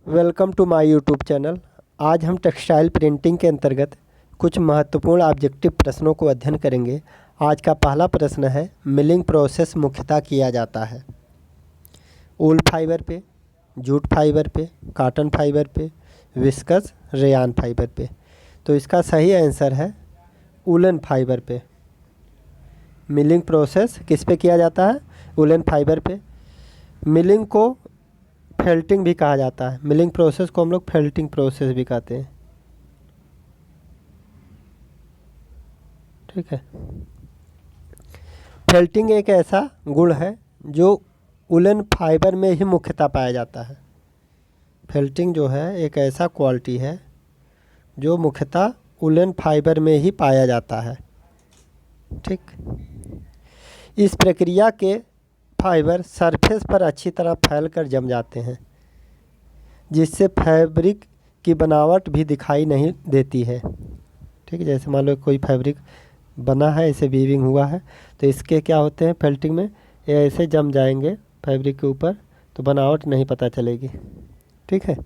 Welcome to my YouTube channel. आज हम textile printing के अंतर्गत कुछ महत्वपूर्ण ऑब्जेक्टिव प्रश्नों को अध्ययन करेंगे। आज का पहला प्रश्न है, मिलिंग प्रोसेस मुख्यतः किया जाता है वूल फाइबर पे, जूट फाइबर पे, कॉटन फाइबर पे, विस्कस रेयान फाइबर पे। तो इसका सही आंसर है वूलन फाइबर पे। मिलिंग प्रोसेस किस पे किया जाता है? वूलन फाइबर पे। मिलिंग को फेल्टिंग भी कहा जाता है। मिलिंग प्रोसेस को हम लोग फेल्टिंग प्रोसेस भी कहते हैं। ठीक है। फेल्टिंग एक ऐसा गुण है जो वूलन फाइबर में ही मुख्यतः पाया जाता है। फेल्टिंग जो है एक ऐसा क्वालिटी है जो मुख्यतः वूलन फाइबर में ही पाया जाता है। ठीक। इस प्रक्रिया के फाइबर सरफेस पर अच्छी तरह फैलकर जम जाते हैं, जिससे फैब्रिक की बनावट भी दिखाई नहीं देती है। ठीक है। जैसे मान लो कोई फैब्रिक बना है, इसे वीविंग हुआ है, तो इसके क्या होते हैं फेल्टिंग में, ये ऐसे जम जाएंगे फैब्रिक के ऊपर, तो बनावट नहीं पता चलेगी। ठीक है।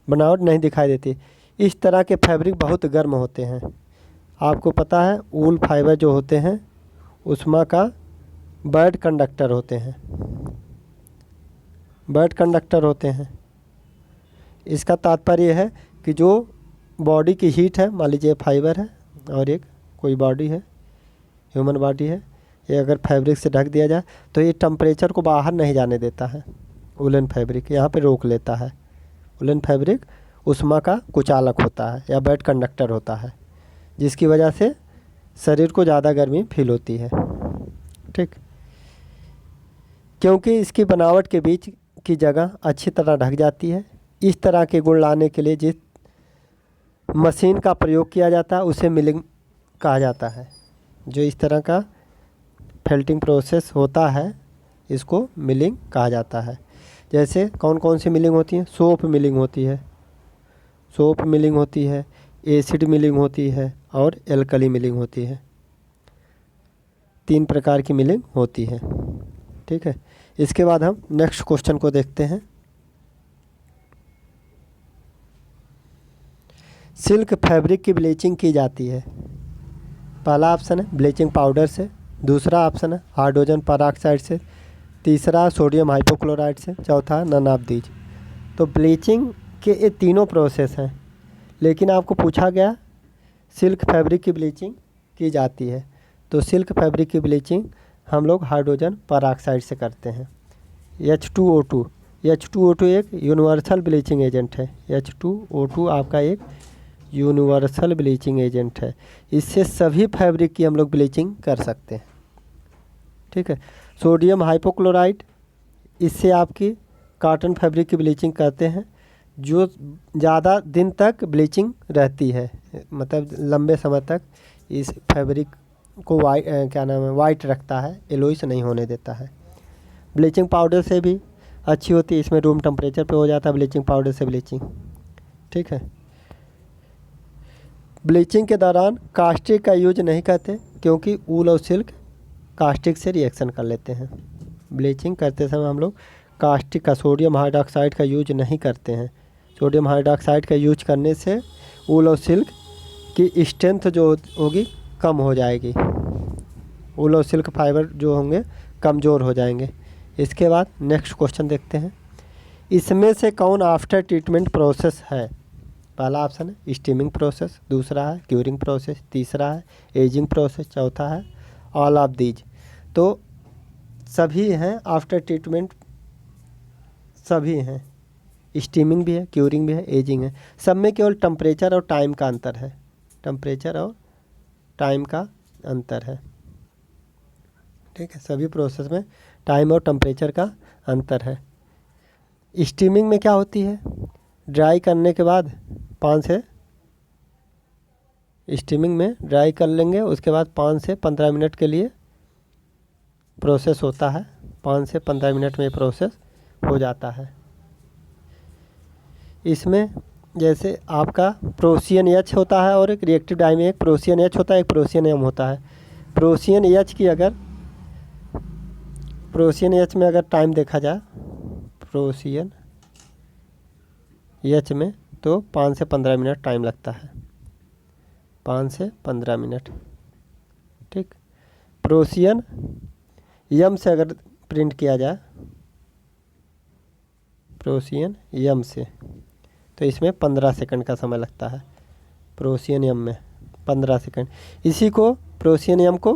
बनावट नहीं दिखाई देती। इस तरह के फैब्रिक बहुत गर्म होते हैं। आपको पता है वूल फाइबर जो होते हैं उष्मा का बैड कंडक्टर होते हैं। बैड कंडक्टर होते हैं। इसका तात्पर्य है कि जो बॉडी की हीट है, मान लीजिए फाइबर है और एक कोई बॉडी है, ह्यूमन बॉडी है, ये अगर फैब्रिक से ढक दिया जाए तो ये टेम्परेचर को बाहर नहीं जाने देता है। वूलन फैब्रिक यहाँ पे रोक लेता है। वूलन फैब्रिक उष्मा का कुचालक होता है या बैड कंडक्टर होता है, जिसकी वजह से शरीर को ज़्यादा गर्मी फील होती है। ठीक। क्योंकि इसकी बनावट के बीच की जगह अच्छी तरह ढक जाती है। इस तरह के गुण लाने के लिए जिस मशीन का प्रयोग किया जाता है उसे मिलिंग कहा जाता है। जो इस तरह का फेल्टिंग प्रोसेस होता है इसको मिलिंग कहा जाता है। जैसे कौन कौन सी मिलिंग होती है? सोप मिलिंग होती है, सोप मिलिंग होती है, एसिड मिलिंग होती है और एल्कली मिलिंग होती है। 3 प्रकार की मिलिंग होती है। ठीक है। इसके बाद हम नेक्स्ट क्वेश्चन को देखते हैं। सिल्क फैब्रिक की ब्लीचिंग की जाती है। पहला ऑप्शन है ब्लीचिंग पाउडर से, दूसरा ऑप्शन है हाइड्रोजन पेरोक्साइड से, तीसरा सोडियम हाइपोक्लोराइड से, चौथा नन ऑफ दीज। तो ब्लीचिंग के ये तीनों प्रोसेस हैं, लेकिन आपको पूछा गया सिल्क फैब्रिक की ब्लीचिंग की जाती है। तो सिल्क फैब्रिक की ब्लीचिंग हम लोग हाइड्रोजन पेरोक्साइड से करते हैं। H2O2 एक यूनिवर्सल ब्लीचिंग एजेंट है। H2O2 आपका एक यूनिवर्सल ब्लीचिंग एजेंट है। इससे सभी फैब्रिक की हम लोग ब्लीचिंग कर सकते हैं। ठीक है। सोडियम हाइपोक्लोराइड, इससे आपकी कॉटन फैब्रिक की ब्लीचिंग करते हैं, जो ज़्यादा दिन तक ब्लीचिंग रहती है, मतलब लंबे समय तक इस फैब्रिक को वाइट रखता है, येलोइश नहीं होने देता है। ब्लीचिंग पाउडर से भी अच्छी होती है, इसमें रूम टेम्परेचर पे हो जाता है ब्लीचिंग पाउडर से ब्लीचिंग। ठीक है। ब्लीचिंग के दौरान कास्टिक का यूज नहीं करते, क्योंकि वूल और सिल्क कास्टिक से रिएक्शन कर लेते हैं। ब्लीचिंग करते समय हम लोग कास्टिक का, सोडियम हाइड्रोक्साइड का यूज नहीं करते हैं। सोडियम हाइड्रोक्साइड का यूज करने से वूल और सिल्क की स्ट्रेंथ जो होगी कम हो जाएगी। वूल और सिल्क फाइबर जो होंगे कमज़ोर हो जाएंगे। इसके बाद नेक्स्ट क्वेश्चन देखते हैं। इसमें से कौन आफ्टर ट्रीटमेंट प्रोसेस है? पहला ऑप्शन है स्टीमिंग प्रोसेस, दूसरा है क्यूरिंग प्रोसेस, तीसरा है एजिंग प्रोसेस, चौथा है ऑल ऑफ दीज। तो सभी हैं आफ्टर ट्रीटमेंट, सभी हैं। स्टीमिंग भी है, क्यूरिंग भी है, एजिंग है। सब में केवल टेम्परेचर और टाइम का अंतर है। टेम्परेचर और टाइम का अंतर है। ठीक है। सभी प्रोसेस में टाइम और टेम्परेचर का अंतर है। स्टीमिंग में क्या होती है? ड्राई करने के बाद स्टीमिंग में ड्राई कर लेंगे, उसके बाद 5 से 15 मिनट के लिए प्रोसेस होता है। 5 से 15 मिनट में प्रोसेस हो जाता है। इसमें जैसे आपका प्रोसियन एच होता है और एक रिएक्टिव डाई में एक प्रोसियन एच होता है, एक प्रोसियन एम होता है। प्रोसियन एच में अगर टाइम देखा जाए, प्रोसियन एच में तो 5 से 15 मिनट टाइम लगता है, 5 से 15 मिनट। ठीक, प्रोशियन यम से अगर प्रिंट किया जाए, प्रोशियन यम से, तो इसमें 15 सेकंड का समय लगता है। प्रोशियन यम में 15 सेकंड। इसी को प्रोशियन यम को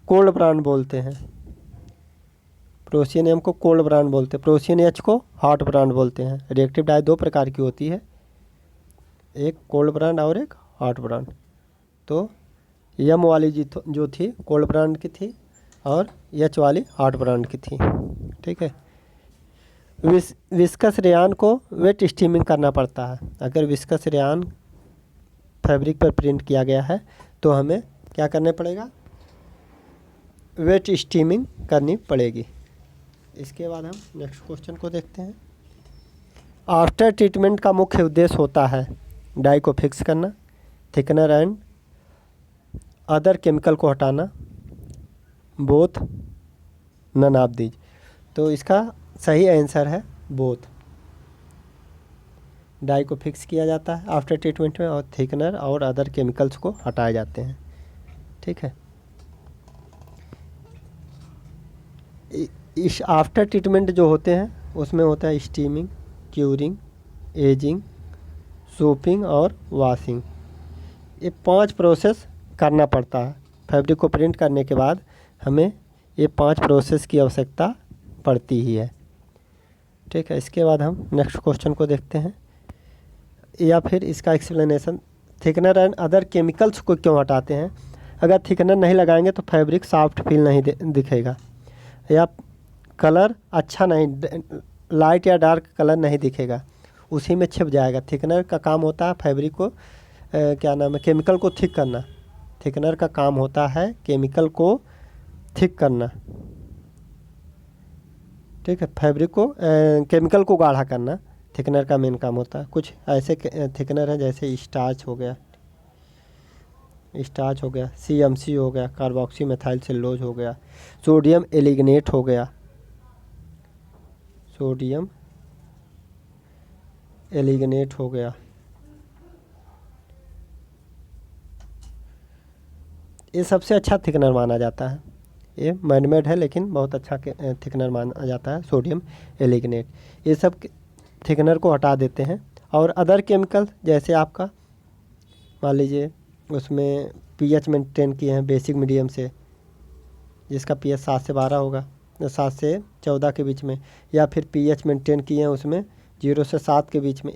कोल्ड ब्रांड बोलते हैं, प्रोशियन एम को कोल्ड ब्रांड बोलते हैं, प्रोशियन एच को हॉट ब्रांड बोलते हैं। रिएक्टिव डाई दो प्रकार की होती है, एक कोल्ड ब्रांड और एक हॉट ब्रांड। तो यम वाली जो थी कोल्ड ब्रांड की थी और एच वाली हॉट ब्रांड की थी। ठीक है। विस्कस रेयान को वेट स्टीमिंग करना पड़ता है। अगर विस्कस रेयान फैब्रिक पर प्रिंट किया गया है तो हमें क्या करना पड़ेगा, वेट स्टीमिंग करनी पड़ेगी। इसके बाद हम नेक्स्ट क्वेश्चन को देखते हैं। आफ्टर ट्रीटमेंट का मुख्य उद्देश्य होता है डाई को फिक्स करना, थिकनर एंड अदर केमिकल को हटाना, बोथ, नन ऑफ दीज। तो इसका सही आंसर है बोथ। डाई को फिक्स किया जाता है आफ्टर ट्रीटमेंट में और थिकनर और अदर केमिकल्स को हटाए जाते हैं। ठीक है। इस आफ्टर ट्रीटमेंट जो होते हैं उसमें होता है स्टीमिंग, क्यूरिंग, एजिंग, सोपिंग और वॉशिंग। ये 5 प्रोसेस करना पड़ता है। फैब्रिक को प्रिंट करने के बाद हमें ये 5 प्रोसेस की आवश्यकता पड़ती ही है। ठीक है। इसके बाद हम नेक्स्ट क्वेश्चन को देखते हैं, या फिर इसका explanation. Thickener and other chemicals को क्यों हटाते हैं? अगर थिकनर नहीं लगाएंगे तो फैब्रिक सॉफ्ट फील नहीं दिखेगा, या कलर अच्छा नहीं, लाइट या डार्क कलर नहीं दिखेगा, उसी में छिप जाएगा। थिकनर का काम होता है फैब्रिक को क्या नाम है, केमिकल को थिक करना। थिकनर का काम होता है केमिकल को थिक करना। ठीक है। फैब्रिक को केमिकल को गाढ़ा करना थिकनर का मेन काम होता है। कुछ ऐसे थिकनर हैं जैसे स्टार्च हो गया, CMC हो गया, कार्बोक्सी मेथाइल सेलुलोज हो गया, सोडियम एलिग्नेट हो गया, सोडियम एलिग्नेट हो गया। ये सबसे अच्छा थिकनर माना जाता है। ये मैनमेड है लेकिन बहुत अच्छा थिकनर माना जाता है सोडियम एलिग्नेट। ये सब थिकनर को हटा देते हैं। और अदर केमिकल जैसे आपका मान लीजिए उसमें pH मेंटेन किए हैं बेसिक मीडियम से, जिसका pH 7 से 12 होगा, 7 से 14 के बीच में, या फिर pH मेंटेन किए हैं उसमें 0 से 7 के बीच में,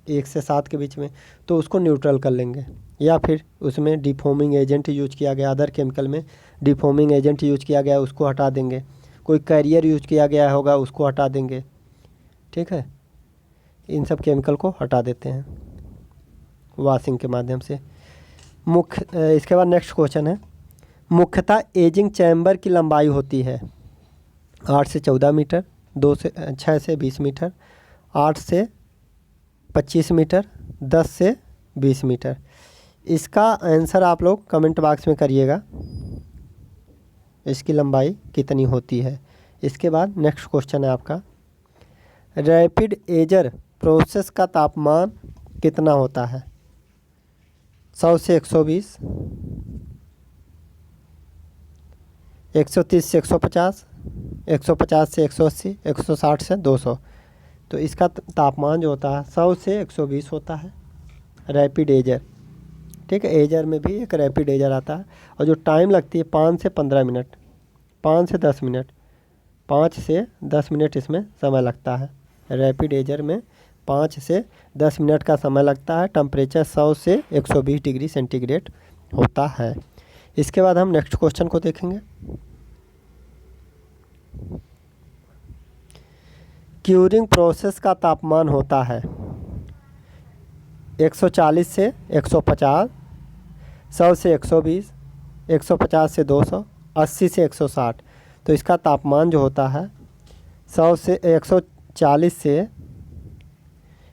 1 से 7 के बीच में, तो उसको न्यूट्रल कर लेंगे। या फिर उसमें डिफॉर्मिंग एजेंट यूज किया गया, अदर केमिकल में डिफॉर्मिंग एजेंट यूज किया गया, उसको हटा देंगे। कोई कैरियर यूज किया गया होगा, उसको हटा देंगे। ठीक है। इन सब केमिकल को हटा देते हैं वॉशिंग के माध्यम से। इसके बाद नेक्स्ट क्वेश्चन है, मुख्यतः एजिंग चैम्बर की लंबाई होती है 8 से 14 मीटर, 6 से 20 मीटर, 8 से 25 मीटर, 10 से 20 मीटर। इसका आंसर आप लोग कमेंट बॉक्स में करिएगा, इसकी लंबाई कितनी होती है। इसके बाद नेक्स्ट क्वेश्चन है आपका, रैपिड एजर प्रोसेस का तापमान कितना होता है? 100 से 120, 130 से 150, 150 से 180, 160 से 200। तो इसका तापमान जो होता है 100 से 120 होता है रैपिड एजर। ठीक है। एजर में भी एक रैपिड एजर आता है, और जो टाइम लगती है 5 से 15 मिनट, 5 से 10 मिनट, 5 से 10 मिनट इसमें समय लगता है। रैपिड एजर में 5 से 10 मिनट का समय लगता है। टेम्परेचर 100 से 120 डिग्री सेंटीग्रेड होता है। इसके बाद हम नेक्स्ट क्वेश्चन को देखेंगे, क्यूरिंग प्रोसेस का तापमान होता है 140 से 150, 100 से 120, 150 से 200, 80 से 160। तो इसका तापमान जो होता है 100 से 140 से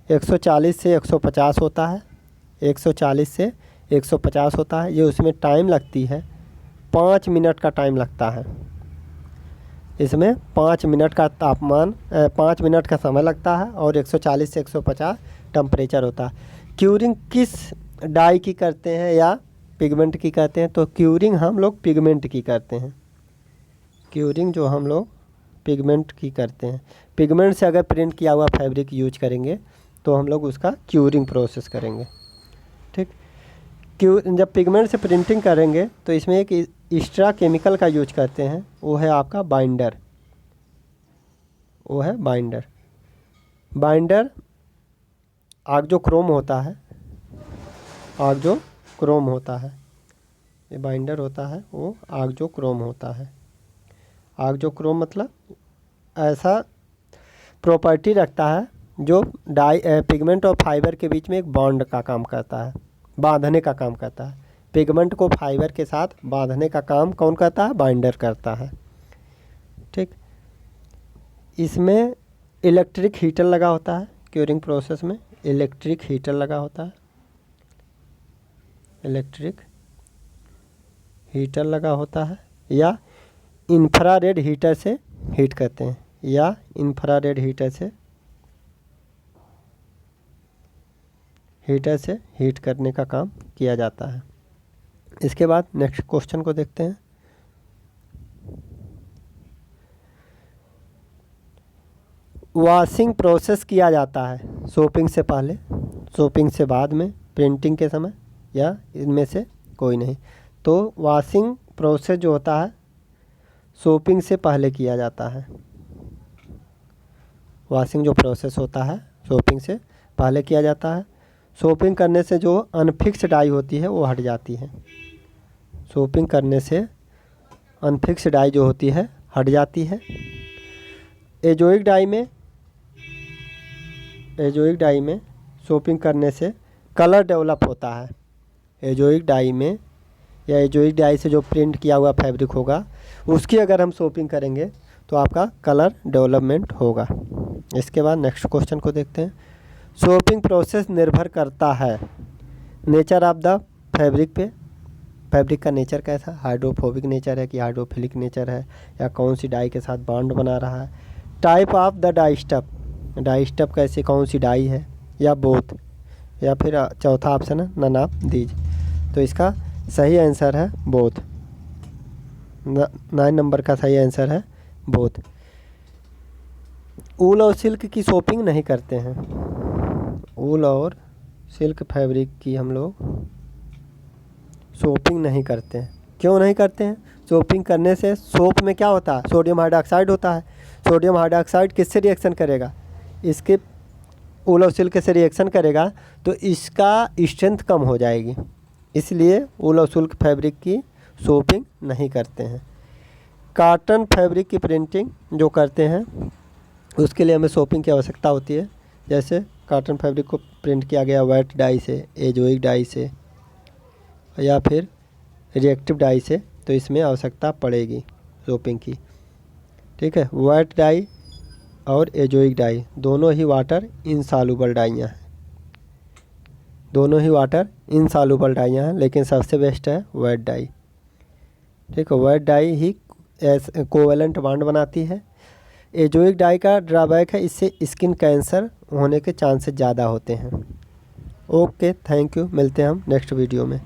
150 होता है, 140 से 150 होता है। ये उसमें टाइम लगती है 5 मिनट का टाइम लगता है। इसमें 5 मिनट का तापमान 5 मिनट का समय लगता है और 140 से 150 टेम्परेचर होता है। क्यूरिंग किस डाई की करते हैं या पिगमेंट की करते हैं? तो क्यूरिंग हम लोग पिगमेंट की करते हैं। क्यूरिंग जो हम लोग पिगमेंट की करते हैं। पिगमेंट से अगर प्रिंट किया हुआ फैब्रिक यूज करेंगे तो हम लोग उसका क्यूरिंग प्रोसेस करेंगे। ठीक, जब पिगमेंट से प्रिंटिंग करेंगे तो इसमें एक एक्स्ट्रा केमिकल का यूज करते हैं, वो है आपका बाइंडर। वो है बाइंडर। बाइंडर आगजो क्रोम होता है, आगजो क्रोम होता है। ये बाइंडर होता है वो आगजो क्रोम होता है। आगजो क्रोम मतलब ऐसा प्रॉपर्टी रखता है जो डाई पिगमेंट और फाइबर के बीच में एक बॉन्ड का काम करता है, बांधने का काम करता है। पिगमेंट को फाइबर के साथ बांधने का काम कौन करता है? बाइंडर करता है। ठीक, इसमें इलेक्ट्रिक हीटर लगा होता है। क्यूरिंग प्रोसेस में इलेक्ट्रिक हीटर लगा होता है। इलेक्ट्रिक हीटर लगा होता है या इंफ्रारेड हीटर से हीट करते हैं, या इंफ्रारेड हीटर से हीट करने का काम किया जाता है। इसके बाद नेक्स्ट क्वेश्चन को देखते हैं। वॉशिंग प्रोसेस किया जाता है सोपिंग से पहले, सोपिंग से बाद में, प्रिंटिंग के समय, या इनमें से कोई नहीं। तो वॉशिंग प्रोसेस जो होता है सोपिंग से पहले किया जाता है। वॉशिंग जो प्रोसेस होता है सोपिंग से पहले किया जाता है। सोपिंग करने से जो अनफिक्स डाई होती है वो हट जाती है। सोपिंग करने से अनफिक्स डाई जो होती है हट जाती है। एजोइक डाई में सोपिंग करने से कलर डेवलप होता है। एजोइक डाई में या एजोइक डाई से जो प्रिंट किया हुआ फैब्रिक होगा उसकी अगर हम सोपिंग करेंगे तो आपका कलर डेवलपमेंट होगा। इसके बाद नेक्स्ट क्वेश्चन को देखते हैं। सोपिंग प्रोसेस निर्भर करता है नेचर ऑफ द फैब्रिक पे। फैब्रिक का नेचर कैसा, हाइड्रोफोबिक नेचर है कि हाइड्रोफिलिक नेचर है, या कौन सी डाई के साथ बॉन्ड बना रहा है। Type of the die stuff, die stuff कैसे, कौन सी डाई है, या बोथ, या फिर चौथा ऑप्शन है नन ऑफ दीज। तो इसका सही आंसर है बोथ। 9 नंबर का सही आंसर है बोथ। ऊल और सिल्क की सोपिंग नहीं करते हैं। ऊल और सिल्क फैब्रिक की हम लोग सोपिंग नहीं करते हैं। क्यों नहीं करते हैं? सोपिंग करने से सोप में क्या होता है? सोडियम हाइड्रोक्साइड होता है। सोडियम हाइड्रोक्साइड किससे रिएक्शन करेगा? इसके ऊल और सिल्क से रिएक्शन करेगा तो इसका स्ट्रेंथ कम हो जाएगी, इसलिए ऊल और सिल्क फैब्रिक की सोपिंग नहीं करते हैं। कॉटन फैब्रिक की प्रिंटिंग जो करते हैं उसके लिए हमें सोपिंग की आवश्यकता होती है। जैसे कॉटन फैब्रिक को प्रिंट किया गया वेट डाई से, एजोइक डाई से, या फिर रिएक्टिव डाई से, तो इसमें आवश्यकता पड़ेगी सोपिंग की। ठीक है, वेट डाई और एजोइक डाई दोनों ही वाटर इनसॉल्युबल डाइयाँ हैं। दोनों ही वाटर इनसॉल्युबल डाइयाँ हैं, लेकिन सबसे बेस्ट है वेट डाई। ठीक है, वेट डाई ही कोवेलेंट बॉन्ड बनाती है। एजोइक डाई का ड्रॉबैक है, इससे स्किन कैंसर होने के चांसेस ज़्यादा होते हैं। ओके, थैंक यू, मिलते हैं हम नेक्स्ट वीडियो में।